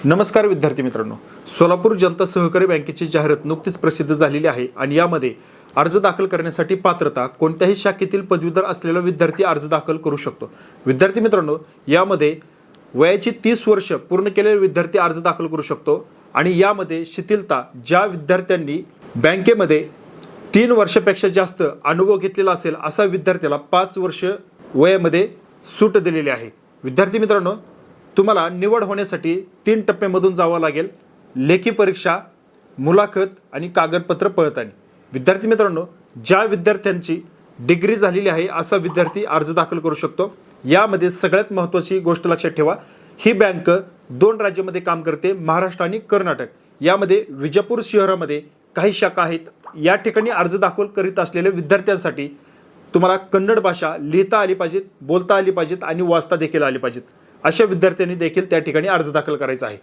नमस्कार विद्यार्थी मित्रांनो, सोलापूर जनता सहकारी बँकेची जाहिरात नुकतीच प्रसिद्ध झालेली आहे आणि यामध्ये अर्ज दाखल करण्यासाठी पात्रता कोणत्याही शाखेतील पदवीधर असलेला विद्यार्थी अर्ज दाखल करू शकतो। विद्यार्थी मित्रांनो, यामध्ये वयाची 30 वर्ष पूर्ण केलेले विद्यार्थी अर्ज दाखल करू शकतो आणि यामध्ये शिथिलता ज्या विद्यार्थ्यांनी बँकेमध्ये 3 वर्षापेक्षा जास्त अनुभव घेतलेला असेल असा विद्यार्थ्याला 5 वर्ष वयामध्ये सूट दिलेली आहे। विद्यार्थी मित्रांनो, तुम्हाला निवड होण्यासाठी 3 टप्प्यामधून जावं लागेल। लेखी परीक्षा, मुलाखत आणि कागदपत्र पडताळणी। विद्यार्थी मित्रांनो, ज्या विद्यार्थ्यांची डिग्री झालेली आहे असा विद्यार्थी अर्ज दाखल करू शकतो। यामध्ये सगळ्यात महत्त्वाची गोष्ट लक्षात ठेवा, ही बँक 2 राज्यामध्ये काम करते, महाराष्ट्र आणि कर्नाटक। यामध्ये विजापूर शहरामध्ये काही शाखा आहेत। या ठिकाणी अर्ज दाखल करीत असलेल्या विद्यार्थ्यांसाठी तुम्हाला कन्नड भाषा लिहिता आली पाहिजे, बोलता आली पाहिजे आणि वाचता देखील आली पाहिजे। अशा विद्यार्थ्यांनी देखील त्या ठिकाणी अर्ज दाखल करायचा आहे।